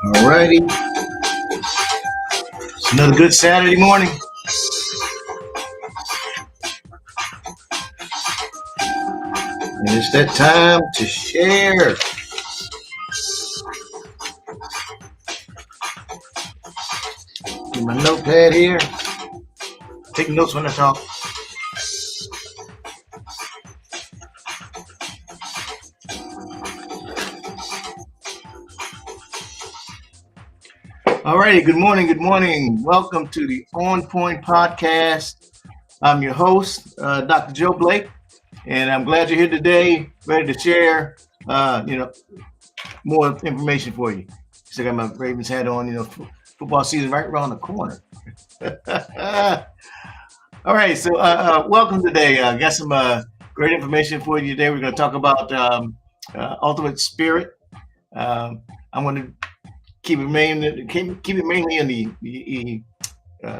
Alrighty, it's another good Saturday morning. And it's that time to share. Get my notepad here. Take notes when I talk. Alrighty, good morning, good morning. Welcome to the On Point Podcast. I'm your host, Dr. Joe Blake, and I'm glad you're here today, ready to share, more information for you. So I got my Ravens hat on, football season right around the corner. All right, so welcome today. I got some great information for you today. We're going to talk about ultimate spirit. I'm going to keep it mainly in the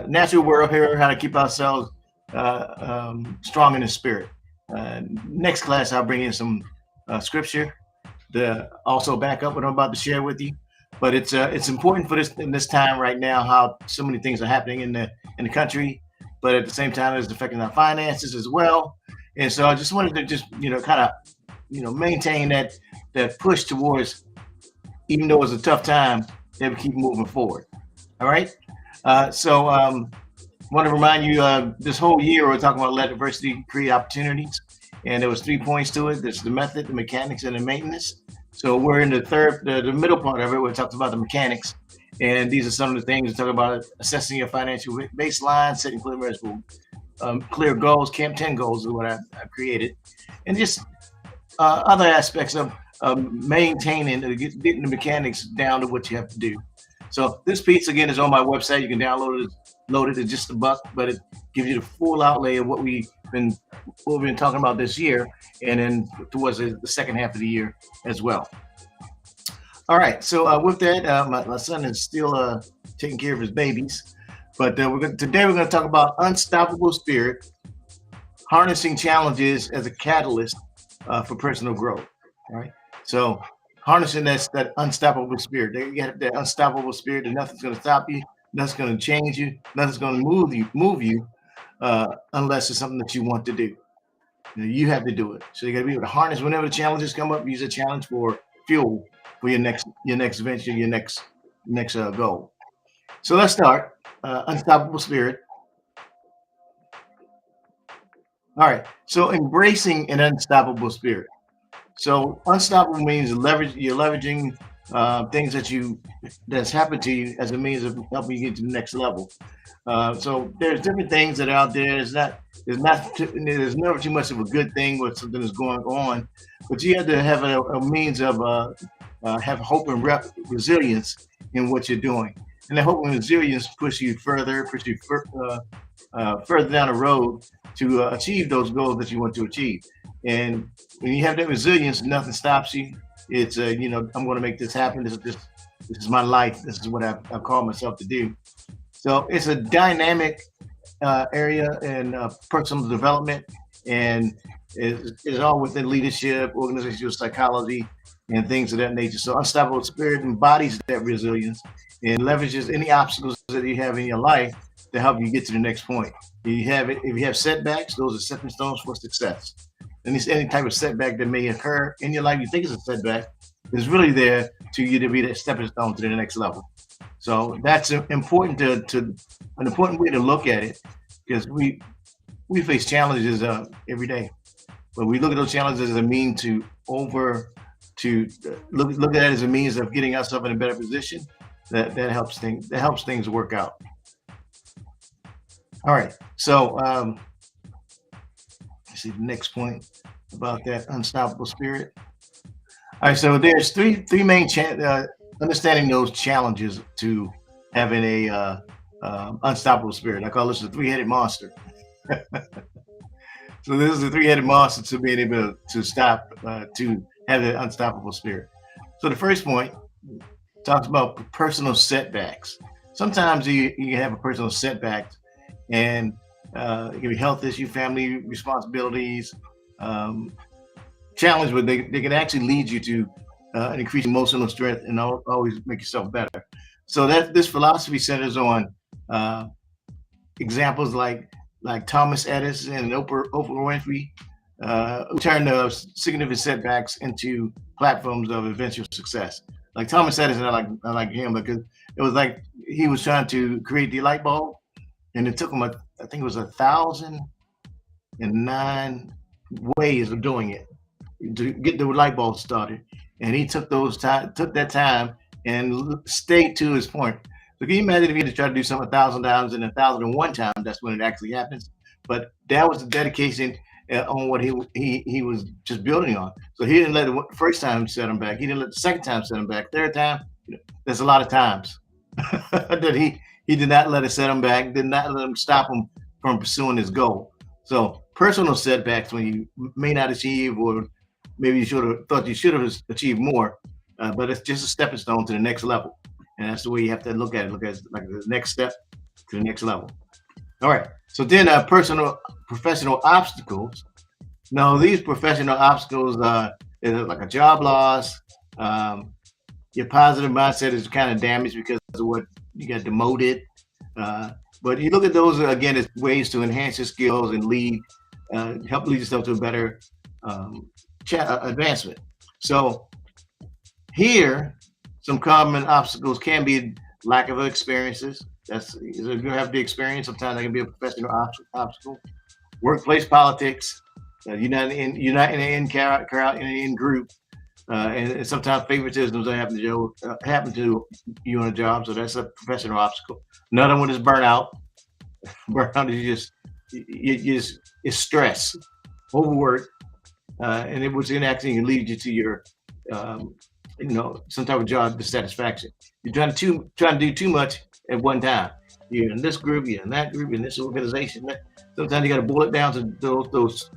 natural world here, how to keep ourselves strong in the spirit. Next class, I'll bring in some scripture to also back up what I'm about to share with you. But it's important for this time right now, how so many things are happening in the country, but at the same time it's affecting our finances as well. And so I just wanted to just maintain that push towards, even though it's a tough time, that we keep moving forward. All right. So want to remind you, this whole year we're talking about let diversity create opportunities, and there was 3 points to it. There's the method, the mechanics, and the maintenance. So we're in the middle part of it. We talked about the mechanics, and these are some of the things we talk about: assessing your financial baseline, setting clear goals. Camp 10 goals is what I've created, and just other aspects of maintaining, getting the mechanics down to what you have to do. So this piece again is on my website. You can download it, load it at just $1, but it gives you the full outlay of what we've been talking about this year, and then towards the second half of the year as well. All right, so with that, my son is still taking care of his babies, but today we're going to talk about unstoppable spirit, harnessing challenges as a catalyst for personal growth. All right, so harnessing that unstoppable spirit. You have that unstoppable spirit that nothing's going to stop you, nothing's going to change you, nothing's going to move you, unless it's something that you want to do. You have to do it. So you got to be able to harness whenever the challenges come up. Use a challenge for fuel for your next venture, your next goal. So let's start. Unstoppable spirit. All right. So embracing an unstoppable spirit. So unstoppable means you're leveraging things that's happened to you as a means of helping you get to the next level. So there's different things that are out there. There's never too much of a good thing when something is going on, but you have to have a means of have hope and resilience in what you're doing, and the hope and resilience push you further down the road to achieve those goals that you want to achieve. And when you have that resilience, nothing stops you. It's I'm going to make this happen. This is my life. This is what I've called myself to do. So it's a dynamic area in personal development, and is all within leadership, organizational psychology, and things of that nature. So unstoppable spirit embodies that resilience and leverages any obstacles that you have in your life to help you get to the next point. If you have setbacks, those are stepping stones for success. And it's any type of setback that may occur in your life you think is a setback is really there to you to be that stepping stone to the next level. So that's important to an important way to look at it, because we face challenges every day, but we look at those challenges as a mean to over to look at it as a means of getting ourselves in a better position. That helps things work out. All right. So let's see the next point about that unstoppable spirit. All right. So there's three main understanding those challenges to having a unstoppable spirit. I call this the three-headed monster. So this is the three-headed monster to being able to stop to have an unstoppable spirit. So the first point talks about personal setbacks. Sometimes you have a personal setback, and it can be health issue, family responsibilities, um, challenge, but they can actually lead you to an increased emotional strength and always make yourself better. So that this philosophy centers on uh, examples like Thomas Edison and Oprah Winfrey, who turned significant setbacks into platforms of eventual success. Like Thomas Edison, I like him because it was like he was trying to create the light bulb, and it took him I think it was 1,009 ways of doing it to get the light bulb started, and he took that time and stayed to his point. So can you imagine if he had to try to do something 1,000 times and 1,001 times? That's when it actually happens. But that was the dedication on what he was just building on. So he didn't let the first time set him back. He didn't let the second time set him back. Third time, there's a lot of times that he did not let it set him back. Did not let him stop him from pursuing his goal. So personal setbacks when you may not achieve, or maybe you should have thought you should have achieved more, but it's just a stepping stone to the next level, and that's the way you have to look at it. Look at it like the next step to the next level. All right. So then, personal professional obstacles. Now, these professional obstacles is like a job loss. Um, your positive mindset is kind of damaged because of what you got demoted. Uh, but you look at those again as ways to enhance your skills and help lead yourself to a better um, advancement. So here, some common obstacles can be lack of experiences. If you have the experience, sometimes that can be a professional obstacle. Workplace politics. You're not in an in group, and sometimes favoritisms that happen to you on a job. So that's a professional obstacle. Another one is burnout. Burnout is is stress, overwork, and it was actually can lead you to your um, some type of job dissatisfaction. You're trying to do too much at one time. You're in this group, you're in that group, you're in this organization. Sometimes you got to boil it down to those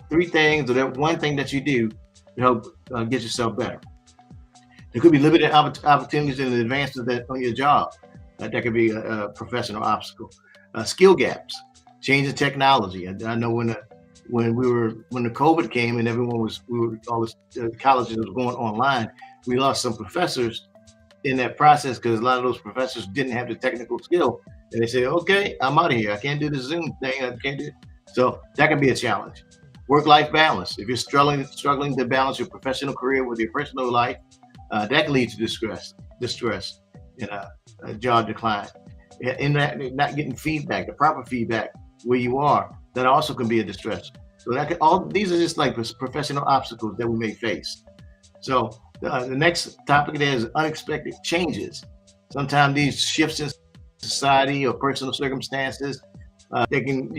three things, or that one thing that you do to help get yourself better. There could be limited opportunities and advances that on your job. That could be a professional obstacle. Skill gaps, changing technology. I know when the COVID came and all the colleges was going online, we lost some professors in that process because a lot of those professors didn't have the technical skill, and they say, "Okay, I'm out of here. I can't do the Zoom thing. I can't do it." So that can be a challenge. Work-life balance. If you're struggling to balance your professional career with your personal life, that can lead to distress, and a job decline. In that, not getting feedback, the proper feedback where you are, that also can be a distress. So all these are just like professional obstacles that we may face. So the next topic there is unexpected changes. Sometimes these shifts in society or personal circumstances, you can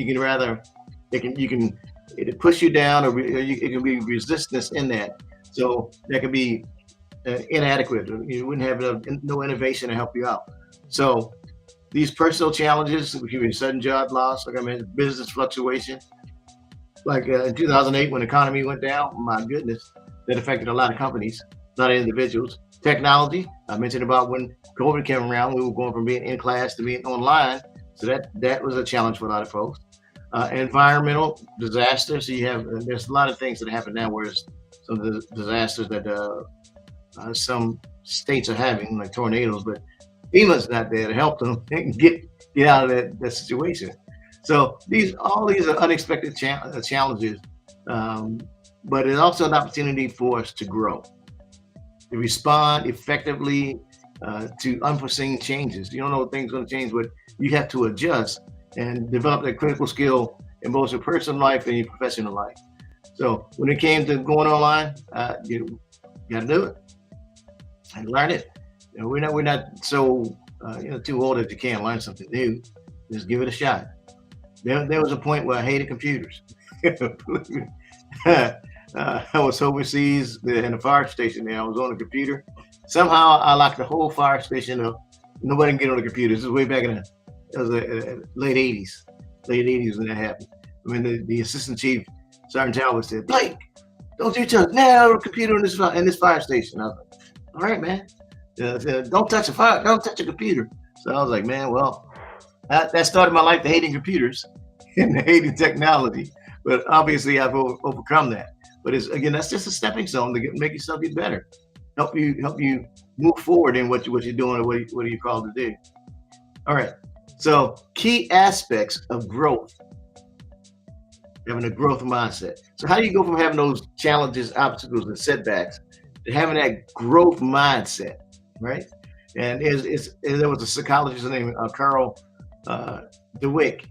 it push you down, or it can be resistance in that. So that can be inadequate. You wouldn't have no innovation to help you out. So these personal challenges, which can be sudden job loss, like I mentioned, business fluctuation, like in 2008 when the economy went down. My goodness, that affected a lot of companies, a lot of individuals. Technology, I mentioned about when COVID came around, we were going from being in class to being online. So that was a challenge for a lot of folks. Environmental disasters. So you have there's a lot of things that happen now, whereas some of the disasters that some states are having, like tornadoes, but FEMA's not there to help them get out of that situation. So all these are unexpected challenges, um, but it's also an opportunity for us to grow, to respond effectively to unforeseen changes. You don't know what things are going to change, but you have to adjust and develop that critical skill in both your personal life and your professional life. So when it came to going online, you got to do it and learn it. You know, we're not so too old that you can't learn something new. Just give it a shot. There was a point where I hated computers. I was overseas in the fire station there. I was on the computer. Somehow I locked the whole fire station up. Nobody can get on the computer. This is way back in the late 80s. Late 80s when that happened. I mean, the assistant chief, Sergeant Talbot, said, Blake, don't you touch now the computer in this fire station. I was like, all right, man. Don't touch the fire. Don't touch the computer. So I was like, man, well, that started my life to hating computers and hating technology. But obviously, I've overcome that. But that's just a stepping stone to make yourself get better, help you move forward in what you're doing, or what are you called to do. All right. So key aspects of growth, having a growth mindset. So how do you go from having those challenges, obstacles, and setbacks to having that growth mindset, right? And there was a psychologist named Carl DeWick.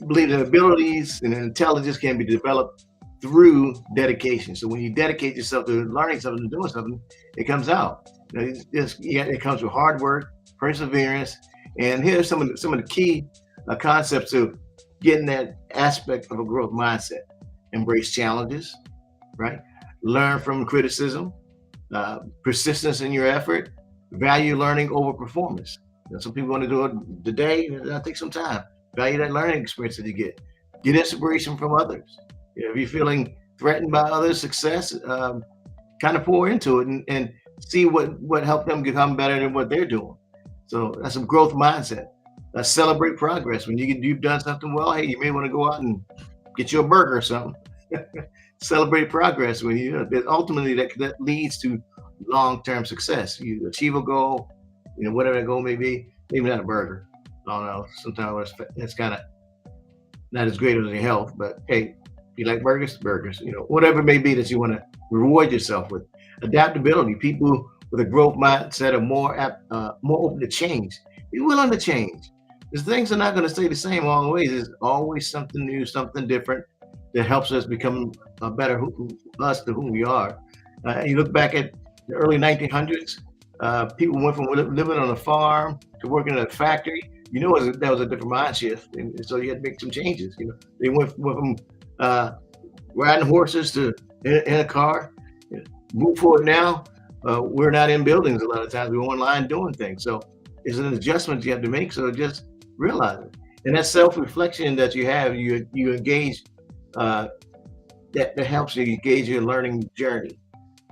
Believe that abilities and intelligence can be developed through dedication. So when you dedicate yourself to learning something and doing something, it comes out. It comes with hard work, perseverance, and here's some of the key concepts of getting that aspect of a growth mindset. Embrace challenges, right? Learn from criticism, persistence in your effort, value learning over performance. Some people want to do it today. It'll take some time. Value that learning experience that you get. Get inspiration from others. If you're feeling threatened by others' success, kind of pour into it and see what helped them become better than what they're doing. So that's a growth mindset. Celebrate progress. When you've done something well, hey, you may want to go out and get you a burger or something. Celebrate progress when ultimately that leads to long-term success. You achieve a goal, whatever that goal may be, maybe not a burger. I don't know. Sometimes it's kind of not as great as your health, but hey, you like burgers, whatever it may be that you want to reward yourself with. Adaptability. People with a growth mindset are more open to change. Be willing to change. Because things are not going to stay the same always. There's always something new, something different that helps us become a better us to who we are. You look back at the early 1900s, people went from living on a farm to working in a factory. That was a different mind shift, and so you had to make some changes. They went from riding horses to in a car. Move forward now. We're not in buildings a lot of times. We're online doing things. So it's an adjustment you have to make. So just realize it. And that self-reflection that you have, you engage, that helps you engage your learning journey.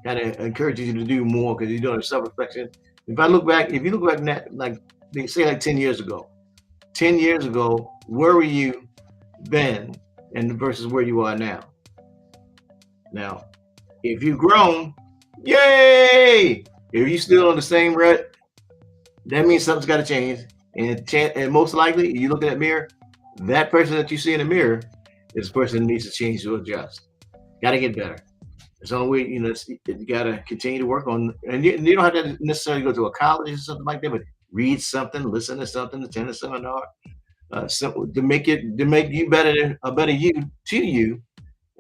Kind of encourages you to do more because you're doing a self-reflection. If you look back, like they say, like 10 years ago, where were you then and versus where you are now? Now, if you've grown, yay! If you're still on the same rut, that means something's got to change. And most likely, you look in that mirror, that person that you see in the mirror is the person that needs to change to adjust. Got to get better. It's the only way, you got to continue to work on, and you don't have to necessarily go to a college or something like that, but read something, listen to something, attend a seminar, to make you a better you to you,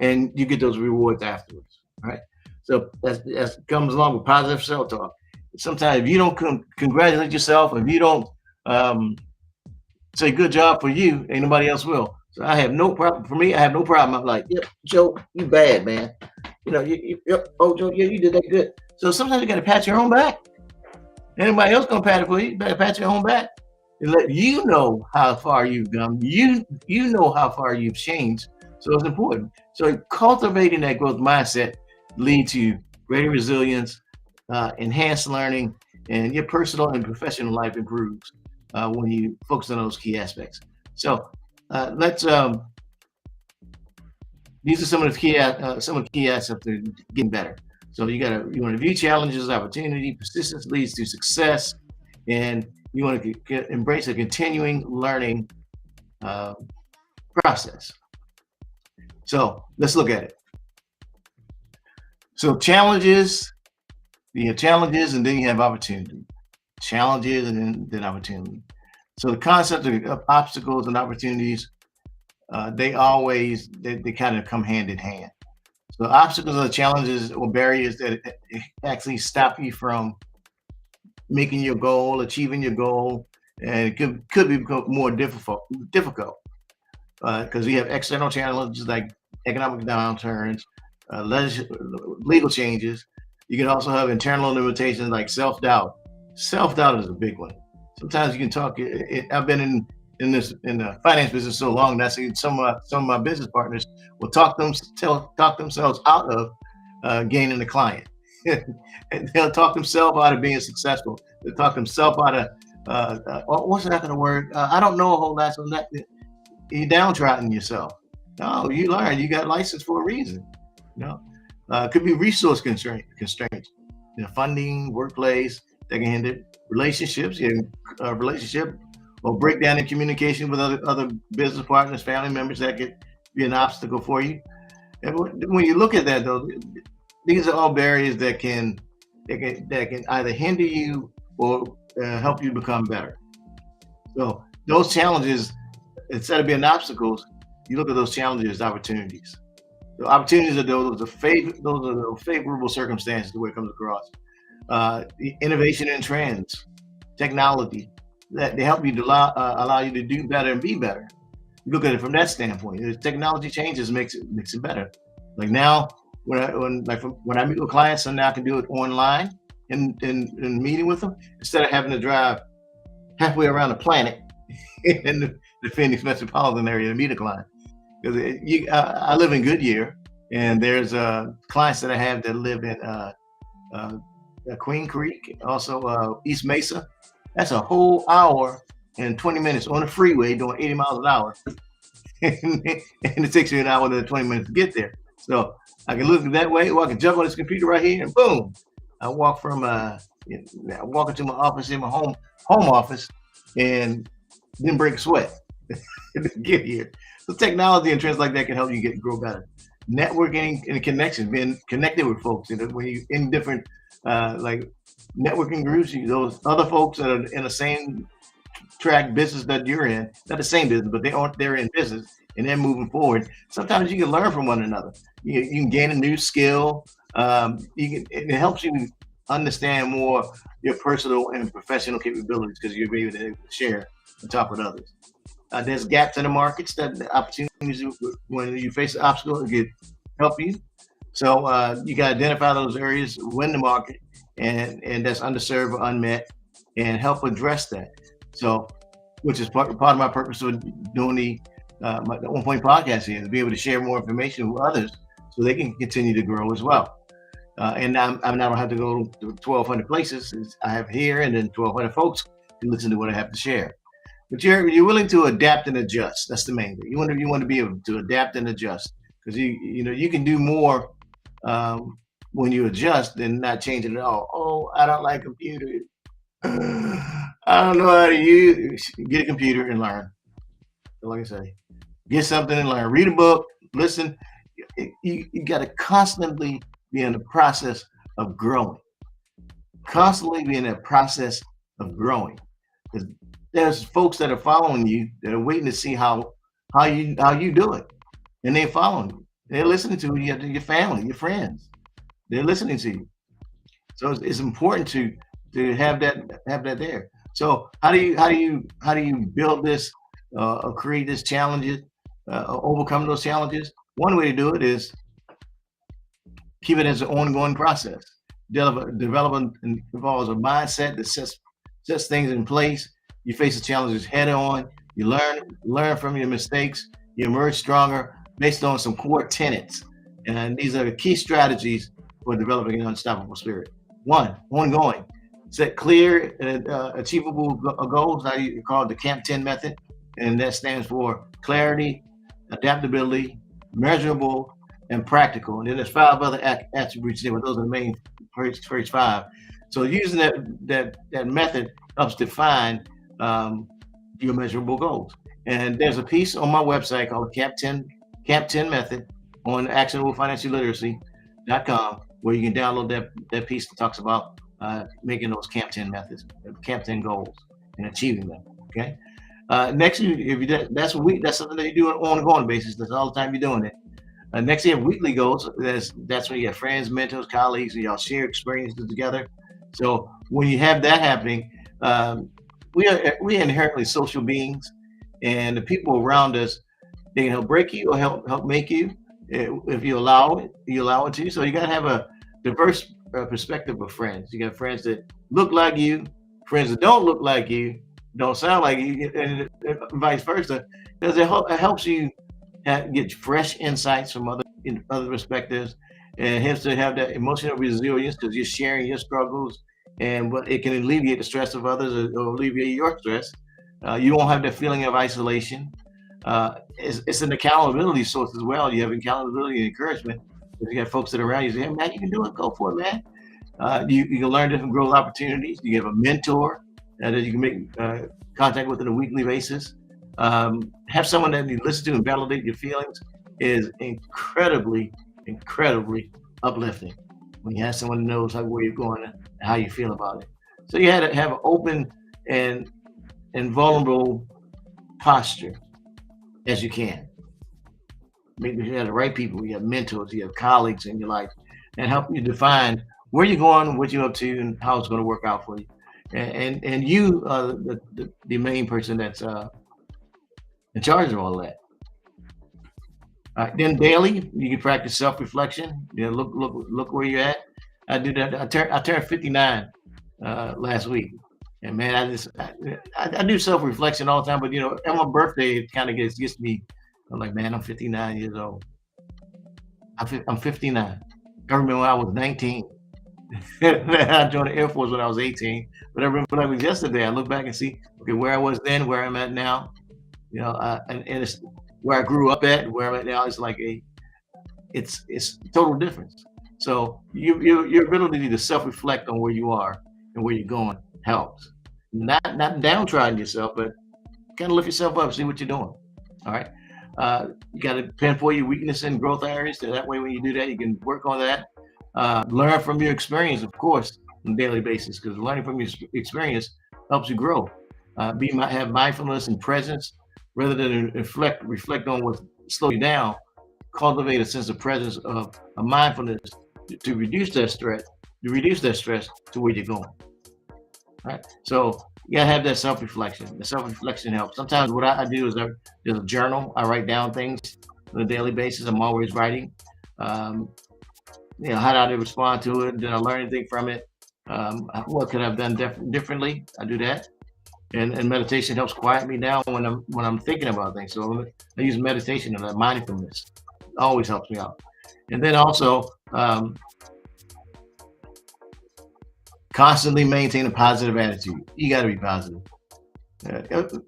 and you get those rewards afterwards, right? So that comes along with positive self-talk. Sometimes if you don't congratulate yourself, if you don't say good job for you, ain't nobody else will. So I have no problem. For me, I have no problem. I'm like, yep, Joe, you bad, man. Oh, Joe, yeah, you did that good. So sometimes you got to pat your own back. Anybody else gonna pat it for you? You better pat your own back and let you know how far you've gone. You know how far you've changed. So it's important. So cultivating that growth mindset leads to greater resilience, enhance learning, and your personal and professional life improves when you focus on those key aspects. So let's these are some of the key aspects of getting better. So you want to view challenges as opportunity. Persistence leads to success, and you want to embrace a continuing learning uh, process. So let's look at it. So challenges, you have challenges, and then you have opportunity. Challenges, and then opportunity. So the concept of obstacles and opportunities, they kind of come hand in hand. So obstacles are challenges or barriers that actually stop you from making your goal, achieving your goal, and it could be more difficult because we have external challenges like economic downturns, legal changes. You can also have internal limitations like self doubt. Self doubt is a big one. Sometimes you can talk. I've been in the finance business so long that some of my business partners will talk themselves out of gaining a client. And they'll talk themselves out of being successful. They'll talk themselves out of what's that going to work? I don't know a whole lot on that. You downtrodden yourself. No, you learn. You got licensed for a reason. You know, could be resource constraints. Funding, workplace that can hinder relationships. Relationship or breakdown in communication with other business partners, family members that could be an obstacle for you. And when you look at that, though, these are all barriers that can either hinder you or help you become better. So those challenges, instead of being obstacles, you look at those challenges as opportunities. The opportunities are those are the favorable circumstances the way it comes across. Innovation and trends, technology that they help you to allow you to do better and be better. You look at it from that standpoint. As technology changes, makes it better. Like now, when I meet with clients, and now I can do it online and meeting with them instead of having to drive halfway around the planet in the Phoenix metropolitan area to meet a client. Because I live in Goodyear, and there's clients that I have that live in Queen Creek, also East Mesa. That's a whole hour and 20 minutes on the freeway doing 80 miles an hour. And it takes you an hour and 20 minutes to get there. So I can look that way, or I can jump on this computer right here and boom. I walk from I walk into my office in my home office and didn't break a sweat to get here. So technology and trends like that can help you grow better. Networking and connection, being connected with folks. When you in different like networking groups, those other folks that are in the same track business that you're in, not the same business, but they're in business and they're moving forward. Sometimes you can learn from one another. You can gain a new skill. It helps you understand more your personal and professional capabilities because you'll be able to share on top with others. There's gaps in the markets that the opportunities when you face an obstacle it can help you. So you got to identify those areas, win the market, and that's underserved or unmet, and help address that. So, which is part of my purpose of doing the 1 Point podcast here, to be able to share more information with others so they can continue to grow as well. And I don't have to go to 1,200 places. I have here, and then 1,200 folks can listen to what I have to share. But you're willing to adapt and adjust. That's the main thing. You want to be able to adapt and adjust because you can do more when you adjust than not changing at all. Oh, I don't like computers. I don't know how to use. Get a computer and learn. Like I say, get something and learn. Read a book. Listen. You got to constantly be in the process of growing. Constantly be in that process of growing. There's folks that are following you that are waiting to see how you do it, and they're following you. They're listening to you, your family, your friends. They're listening to you. So it's important to have that there. So how do you build this or create this challenges, overcome those challenges? One way to do it is keep it as an ongoing process. Development involves a mindset that sets things in place. You face the challenges head on. You learn from your mistakes. You emerge stronger based on some core tenets. And these are the key strategies for developing an unstoppable spirit. One, ongoing. Set clear and achievable goals. I call it the CAMP 10 method, and that stands for clarity, adaptability, measurable, and practical. And then there's five other attributes there, but those are the main first five. So using that method helps define your measurable goals. And there's a piece on my website called CAMP 10 method on actionablefinancialliteracy.com where you can download that piece that talks about making those CAMP 10 methods, CAMP 10 goals, and achieving them. Okay. Next, if you that's something that you do on an ongoing basis. That's all the time you're doing it. Next, you have weekly goals. That's when you have friends, mentors, colleagues, and y'all share experiences together. So when you have that happening, we are inherently social beings, and the people around us, they can help break you or help make you if you allow it. You allow it to. So you got to have a diverse perspective of friends. You got friends that look like you, friends that don't look like you, don't sound like you, and vice versa, because it helps you get fresh insights from other perspectives, and helps to have that emotional resilience because you're sharing your struggles, and what it can alleviate the stress of others or alleviate your stress. You won't have that feeling of isolation. It's an accountability source as well. You have accountability and encouragement. If you got folks that are around you say, hey, man, you can do it, go for it, man. You can learn different growth opportunities. You have a mentor that you can make contact with on a weekly basis. Have someone that you listen to and validate your feelings is incredibly, incredibly uplifting when you have someone who knows where you're going and how you feel about it. So you had to have an open and vulnerable posture as you can. Maybe you have the right people, you have mentors, you have colleagues in your life, and help you define where you're going, what you're up to, and how it's going to work out for you. And you are the main person that's in charge of all that. All right, then daily, you can practice self-reflection. Look where you're at. I do that. I turned 59 last week, and man, I do self-reflection all the time. But on my birthday, it kind of gets me. I'm like, man, I'm 59 years old. I'm 59. I remember when I was 19. I joined the Air Force when I was 18. But I remember like it was yesterday. I look back and see, okay, where I was then, where I'm at now. And it's where I grew up at, where I'm at now. It's like it's total difference. So your ability to self-reflect on where you are and where you're going helps. Not downtrodden yourself, but kind of lift yourself up, see what you're doing. All right. You got to pinpoint your weakness and growth areas. So that way, when you do that, you can work on that. Learn from your experience, of course, on a daily basis, because learning from your experience helps you grow. Have mindfulness and presence rather than reflect on what slows you down. Cultivate a sense of presence of a mindfulness to reduce that stress to where you're going. Right. So you gotta have that self-reflection. The self-reflection helps. Sometimes what I do is there's a journal. I write down things on a daily basis. I'm always writing. Um, how did I respond to it? Did I learn anything from it? What could I have done differently? I do that. And meditation helps quiet me down when I'm thinking about things. So I use meditation and mindfulness. Always helps me out. And then also constantly maintain a positive attitude. You got to be positive.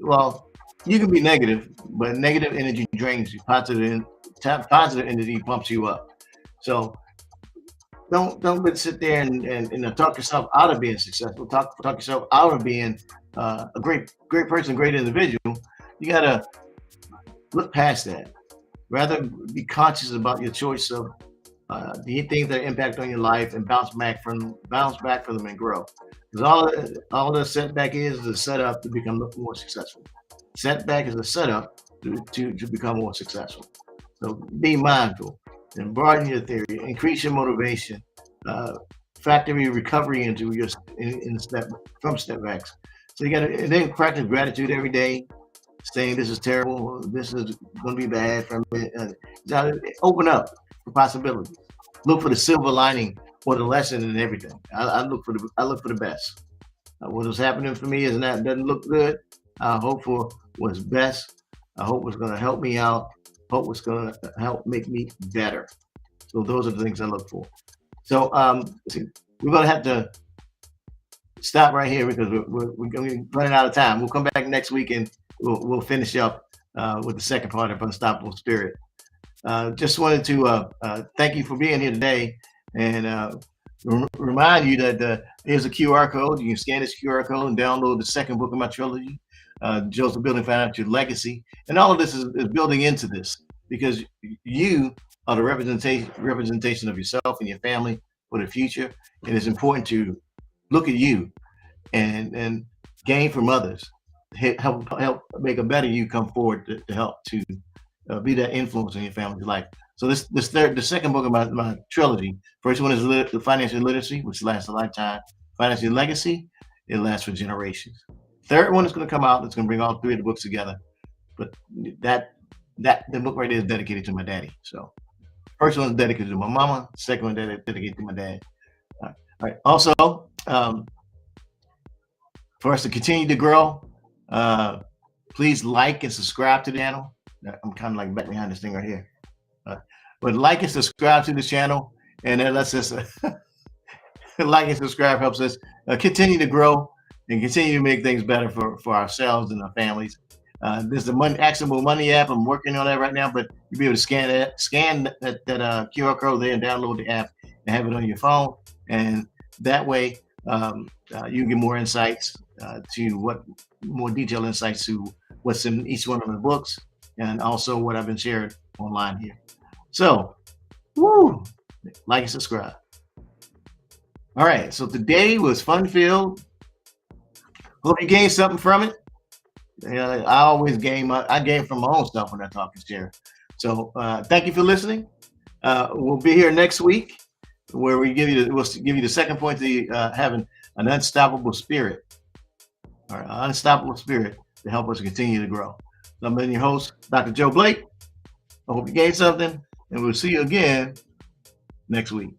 Well, you can be negative, but negative energy drains you. Positive energy pumps you up. So don't sit there and talk yourself out of being successful. Talk yourself out of being a great person, great individual. You gotta look past that. Rather be conscious about your choice of the things that impact on your life and bounce back from them and grow. Because all the setback is a setup to become more successful. Setback is a setup to become more successful. So be mindful and broaden your theory, increase your motivation, factor your recovery into from setbacks. So you got to then practice gratitude every day, saying this is terrible, this is going to be bad for me. Open up for possibilities. Look for the silver lining or the lesson in everything. I look for the best. What was happening for me doesn't look good. I hope for what's best. I hope what's going to help me out. Hope what's going to help make me better. So those are the things I look for. So we're going to have to stop right here because we're going to be running out of time. We'll come back next week and we'll finish up with the second part of Unstoppable Spirit. Just wanted to thank you for being here today and remind you that here's a QR code. You can scan this QR code and download the second book of my trilogy, Joseph Building Financial Legacy. And all of this is building into this because you are the representation of yourself and your family for the future. And it's important to look at you and gain from others, help make a better you come forward to help to be that influence in your family's life. So the second book of my trilogy. First one is the financial literacy, which lasts a lifetime. Financial legacy, it lasts for generations. Third one is going to come out. It's going to bring all three of the books together. But the book right there is dedicated to my daddy. So first one is dedicated to my mama. Second one is dedicated to my dad. All right. Also, for us to continue to grow, please like and subscribe to the channel. I'm kind of like back behind this thing right here. But like and subscribe to the channel, and that lets us like and subscribe helps us continue to grow and continue to make things better for ourselves and our families. There's the actionable money app. I'm working on that right now, but you'll be able to scan that QR code there and download the app and have it on your phone, and that way you can get more insights more detailed insights to what's in each one of the books, and also what I've been sharing online here. So, like and subscribe. All right. So today was fun-filled. Hope you gained something from it. I always gain from my own stuff when I talk and share. So thank you for listening. We'll be here next week where we'll give you the second point to having an unstoppable spirit. All right, unstoppable spirit to help us continue to grow. So I'm your host, Dr. Joe Blake. I hope you gained something, and we'll see you again next week.